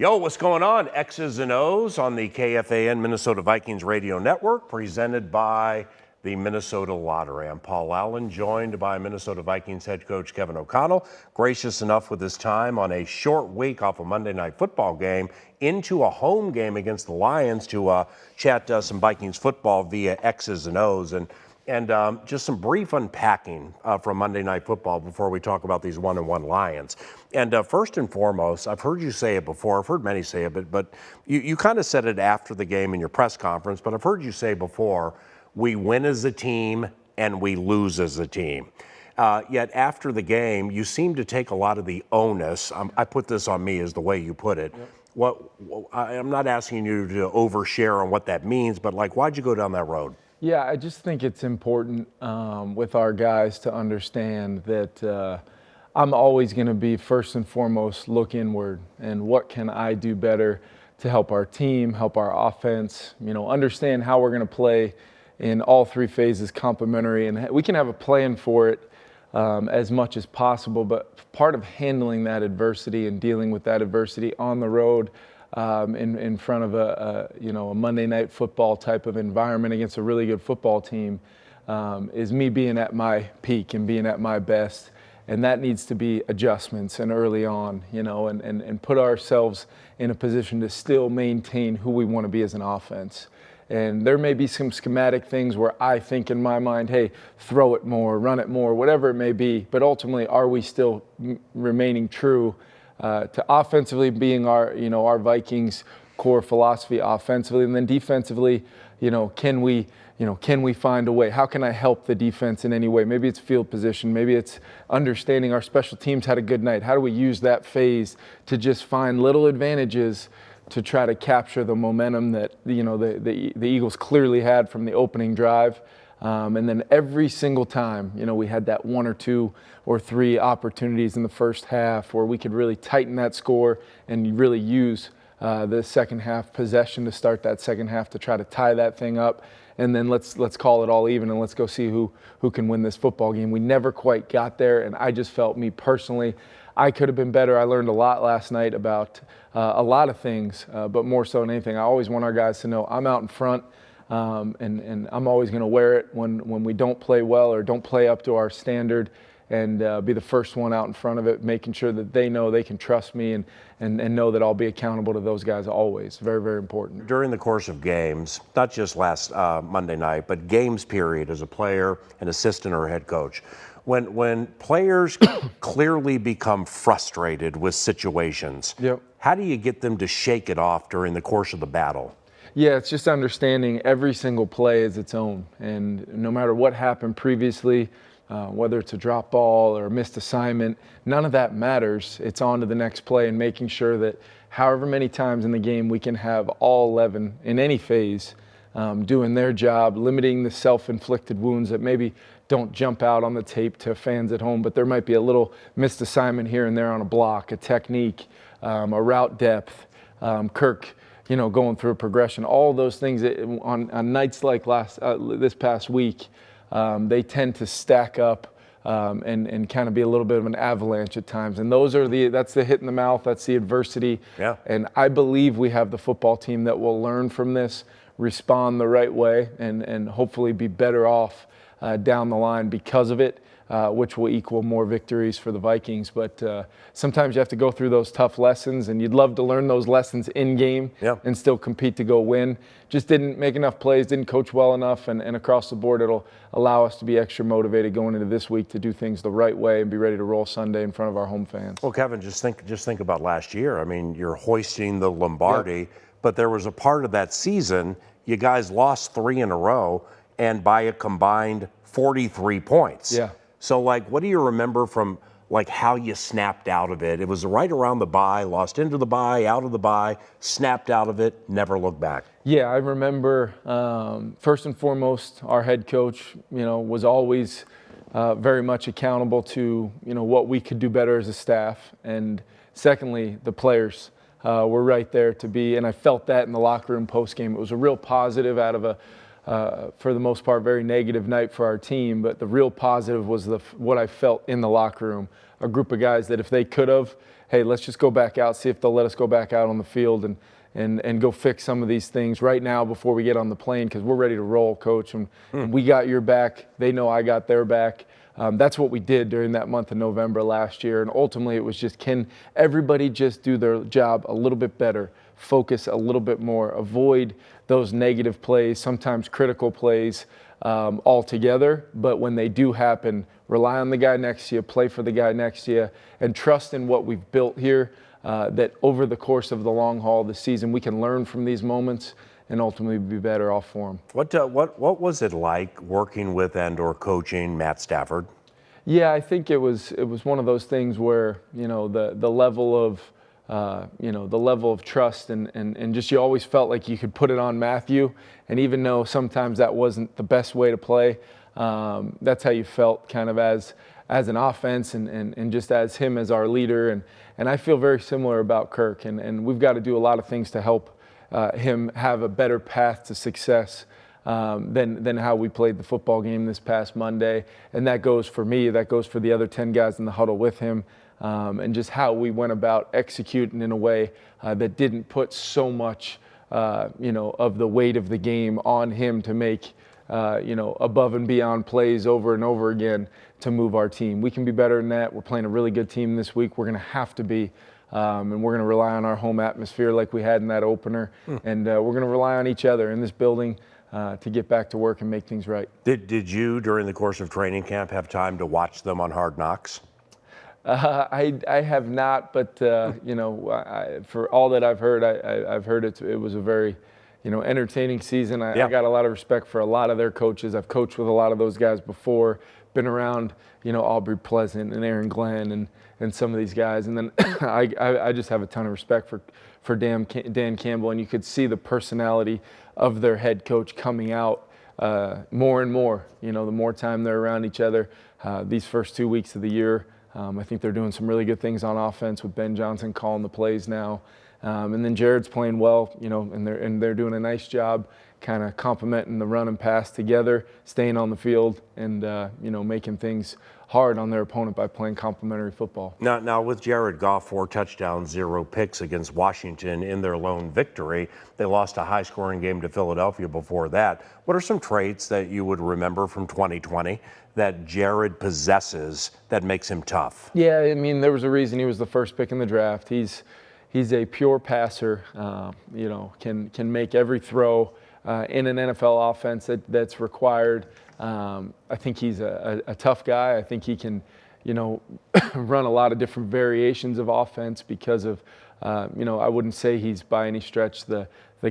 Yo, what's going on? X's and O's on the KFAN Minnesota Vikings Radio Network, presented by the Minnesota Lottery. I'm Paul Allen, joined by Minnesota Vikings head coach Kevin O'Connell, gracious enough with his time on a short week off a Monday Night Football game into a home game against the Lions to chat some Vikings football via X's and O's. And just some brief unpacking from Monday Night Football before we talk about these 1-1 Lions. And first and foremost, I've heard you say it before, I've heard many say it, but you kind of said it after the game in your press conference, but I've heard you say before, we win as a team and we lose as a team. Yet after the game, you seem to take a lot of the onus. I put this on me as the way you put it. Yep. I'm not asking you to overshare on what that means, but like, why'd you go down that road? Yeah, I just think it's important with our guys to understand that I'm always going to be first and foremost look inward and what can I do better to help our team, help our offense, understand how we're going to play in all three phases complementary. And we can have a plan for it as much as possible, but part of handling that adversity and dealing with that adversity on the road in front of a Monday Night Football type of environment against a really good football team is me being at my peak and being at my best. And that needs to be adjustments and early on, and put ourselves in a position to still maintain who we want to be as an offense. And there may be some schematic things where I think in my mind, hey, throw it more, run it more, whatever it may be. But ultimately, are we still remaining true to offensively being our Vikings core philosophy offensively, and then defensively, can we find a way? How can I help the defense in any way? Maybe it's field position, maybe it's understanding our special teams had a good night. How do we use that phase to just find little advantages to try to capture the momentum that the Eagles clearly had from the opening drive? And then every single time, we had that one or two or three opportunities in the first half where we could really tighten that score and really use the second half possession to start that second half to try to tie that thing up. And then let's call it all even and let's go see who can win this football game. We never quite got there, and I just felt, me personally, I could have been better. I learned a lot last night about a lot of things, but more so than anything, I always want our guys to know I'm out in front. And I'm always going to wear it when we don't play well or don't play up to our standard, and be the first one out in front of it, making sure that they know they can trust me and know that I'll be accountable to those guys always. Very, very important. During the course of games, not just last Monday night, but games period as a player, an assistant, or a head coach, when players clearly become frustrated with situations, yep, how do you get them to shake it off during the course of the battle? Yeah, it's just understanding every single play is its own. And no matter what happened previously, whether it's a drop ball or a missed assignment, none of that matters. It's on to the next play and making sure that however many times in the game we can have all 11 in any phase doing their job, limiting the self-inflicted wounds that maybe don't jump out on the tape to fans at home, but there might be a little missed assignment here and there on a block, a technique, a route depth, Kirk, going through a progression, all those things on nights like this past week, they tend to stack up and kind of be a little bit of an avalanche at times. And that's the hit in the mouth, that's the adversity. Yeah. And I believe we have the football team that will learn from this, respond the right way, and hopefully be better off down the line because of it. Which will equal more victories for the Vikings. But sometimes you have to go through those tough lessons, and you'd love to learn those lessons in game and still compete to go win. Just didn't make enough plays, didn't coach well enough, and across the board it'll allow us to be extra motivated going into this week to do things the right way and be ready to roll Sunday in front of our home fans. Well, Kevin, just think about last year. I mean, you're hoisting the Lombardi, but there was a part of that season you guys lost 3 in a row and by a combined 43 points. Yeah. So, what do you remember from, how you snapped out of it? It was right around the bye, lost into the bye, out of the bye, snapped out of it, never looked back. Yeah, I remember, first and foremost, our head coach, was always very much accountable to, what we could do better as a staff. And secondly, the players were right there to be, and I felt that in the locker room post-game. It was a real positive out of for the most part, very negative night for our team, but the real positive was what I felt in the locker room. A group of guys that if they could have, hey, let's just go back out, see if they'll let us go back out on the field and go fix some of these things right now before we get on the plane, because we're ready to roll, Coach. And we got your back. They know I got their back. That's what we did during that month of November last year. And ultimately it was just, can everybody just do their job a little bit better, focus a little bit more, avoid those negative plays, sometimes critical plays altogether. But when they do happen, rely on the guy next to you, play for the guy next to you, and trust in what we've built here, that over the course of the long haul of the season, we can learn from these moments and ultimately be better off for them. What was it like working with and/or coaching Matt Stafford? Yeah, I think it was one of those things where, you know, the level of the level of trust and just, you always felt like you could put it on Matthew, and even though sometimes that wasn't the best way to play, that's how you felt kind of as an offense and just as him as our leader, and I feel very similar about Kirk, and we've got to do a lot of things to help him have a better path to success than how we played the football game this past Monday. And that goes for me, that goes for the other 10 guys in the huddle with him, and just how we went about executing in a way that didn't put so much of the weight of the game on him to make above and beyond plays over and over again to move our team. We can be better than that. We're playing a really good team this week. We're going to have to be. And we're going to rely on our home atmosphere like we had in that opener. And we're going to rely on each other in this building to get back to work and make things right. Did you, during the course of training camp, have time to watch them on Hard Knocks? I have not, but for all that I've heard, I've heard it was a very entertaining season. I got a lot of respect for a lot of their coaches. I've coached with a lot of those guys before, been around Aubrey Pleasant and Aaron Glenn and some of these guys. And then I just have a ton of respect for Dan Campbell, and you could see the personality of their head coach coming out more and more, the more time they're around each other. These first 2 weeks of the year, I think they're doing some really good things on offense with Ben Johnson calling the plays now. And then Jared's playing well, and they're doing a nice job kind of complementing the run and pass together, staying on the field, and making things hard on their opponent by playing complementary football. Now with Jared Goff, 4 touchdowns, 0 picks against Washington in their lone victory. They lost a high-scoring game to Philadelphia before that. What are some traits that you would remember from 2020 that Jared possesses that makes him tough? Yeah, I mean, there was a reason he was the first pick in the draft. He's a pure passer, can make every throw in an NFL offense that's required. I think he's a tough guy. I think he can, run a lot of different variations of offense because of, I wouldn't say he's by any stretch the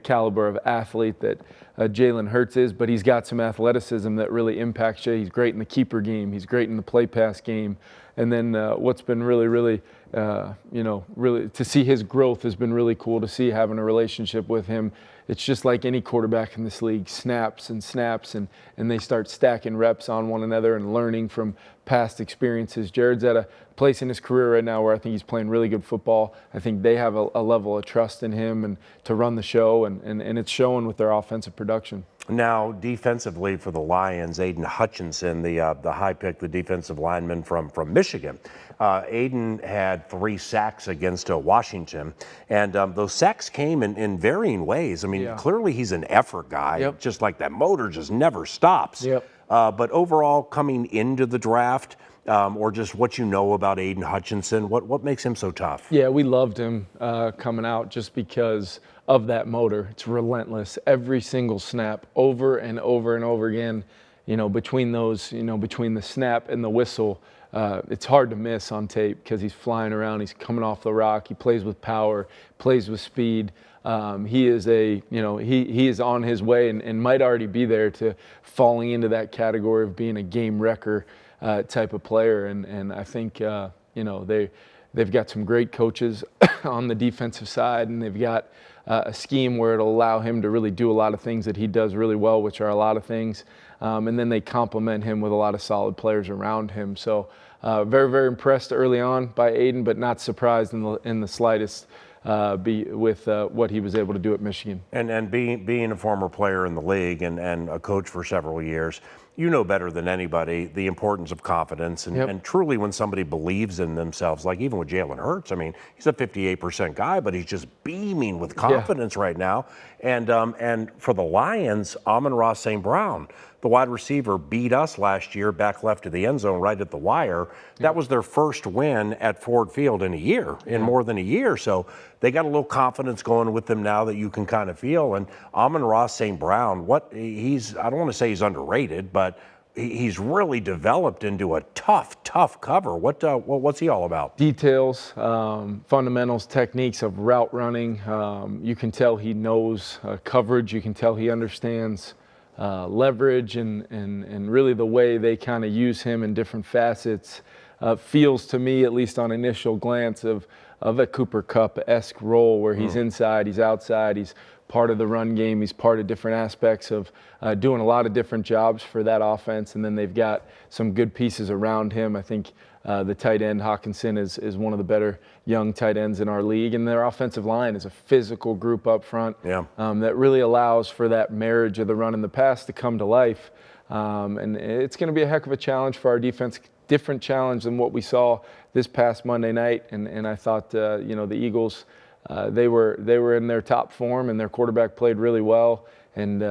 caliber of athlete that Jalen Hurts is, but he's got some athleticism that really impacts you. He's great in the keeper game. He's great in the play pass game. And then what's been really to see his growth has been really cool to see, having a relationship with him. It's just like any quarterback in this league, snaps and they start stacking reps on one another and learning from past experiences. Jared's at a place in his career right now where I think he's playing really good football. I think they have a level of trust in him and to run the show, and it's showing with their offensive production. Now, defensively for the Lions, Aiden Hutchinson, the high pick, the defensive lineman from Michigan. Aiden had 3 sacks against Washington, and those sacks came in varying ways. I mean, clearly he's an effort guy, just like that motor just never stops. But overall, coming into the draft, or just what you know about Aiden Hutchinson, what makes him so tough? Yeah, we loved him coming out just because of that motor. It's relentless. Every single snap, over and over and over again, between those, between the snap and the whistle, it's hard to miss on tape because he's flying around, he's coming off the rock, he plays with power, plays with speed. He is he is on his way and might already be there to falling into that category of being a game wrecker type of player. And I think, they've got some great coaches on the defensive side, and they've got a scheme where it'll allow him to really do a lot of things that he does really well, which are a lot of things. And then they complement him with a lot of solid players around him. So very, very impressed early on by Aiden, but not surprised in the slightest with what he was able to do at Michigan. And being a former player in the league and a coach for several years, you know better than anybody the importance of confidence, and truly when somebody believes in themselves, like even with Jalen Hurts, I mean, he's a 58% guy, but he's just beaming with confidence right now. And for the Lions, Amon-Ra St. Brown, the wide receiver, beat us last year back left of the end zone right at the wire. That was their first win at Ford Field in a year, in more than a year. So they got a little confidence going with them now that you can kind of feel. And Amon-Ra St. Brown, I don't want to say he's underrated, but he's really developed into a tough cover. What's he all about? Details, fundamentals, techniques of route running. You can tell he knows coverage. You can tell he understands leverage and really the way they kind of use him in different facets. Feels to me, at least on initial glance, of a Cooper Kupp-esque role where he's inside, he's outside, he's part of the run game, he's part of different aspects of doing a lot of different jobs for that offense, and then they've got some good pieces around him. I think the tight end, Hutchinson, is one of the better young tight ends in our league, and their offensive line is a physical group up front that really allows for that marriage of the run and the pass to come to life. And it's going to be a heck of a challenge for our defense, different challenge than what we saw this past Monday night. And I thought, the Eagles, they were in their top form, and their quarterback played really well, and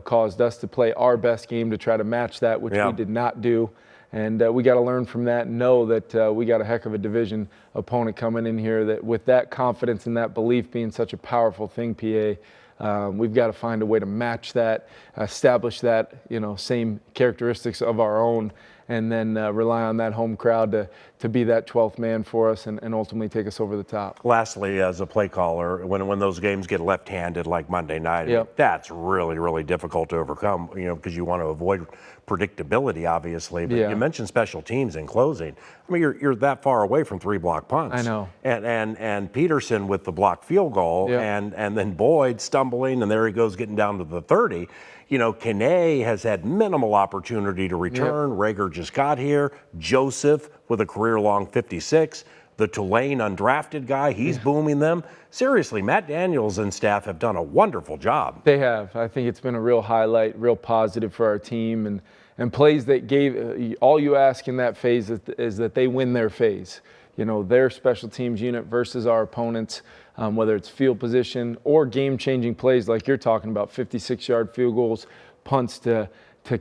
caused us to play our best game to try to match that, which we did not do. And we got to learn from that and know that we got a heck of a division opponent coming in here that with that confidence and that belief being such a powerful thing, PA, we've got to find a way to match that, establish that, same characteristics of our own, and then rely on that home crowd to be that 12th man for us and ultimately take us over the top. Lastly, as a play caller, when those games get left-handed like Monday night, that's really, really difficult to overcome, because you want to avoid predictability, obviously. But you mentioned special teams in closing. I mean, you're that far away from 3 block punts. I know. And Peterson with the blocked field goal, and then Boyd stumbling, and there he goes getting down to the 30. Kene has had minimal opportunity to return. Rager just got here. Joseph with a career-long 56. The Tulane undrafted guy, he's booming them. Seriously, Matt Daniels and staff have done a wonderful job. They have. I think it's been a real highlight, real positive for our team, and plays that gave all you ask in that phase is that they win their phase. Their special teams unit versus our opponents, whether it's field position or game-changing plays like you're talking about, 56-yard field goals, punts to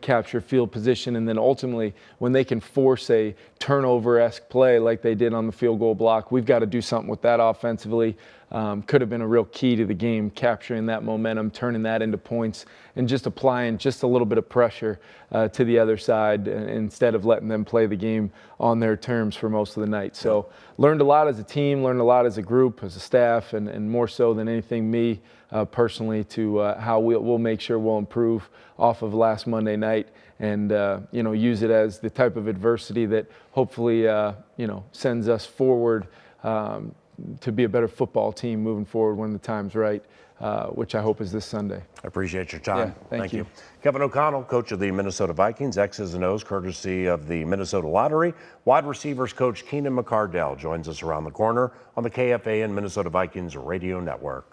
capture field position, and then ultimately when they can force a turnover-esque play like they did on the field goal block, we've got to do something with that offensively. Could have been a real key to the game, capturing that momentum, turning that into points, and just applying just a little bit of pressure to the other side instead of letting them play the game on their terms for most of the night. So learned a lot as a team, learned a lot as a group, as a staff, and more so than anything me personally to how we'll make sure we'll improve off of last Monday night and use it as the type of adversity that hopefully sends us forward to be a better football team moving forward when the time's right, which I hope is this Sunday. I appreciate your time. Yeah, thank you. Kevin O'Connell, coach of the Minnesota Vikings, X's and O's, courtesy of the Minnesota Lottery. Wide receivers coach Keenan McCardell joins us around the corner on the KFAN Minnesota Vikings Radio Network.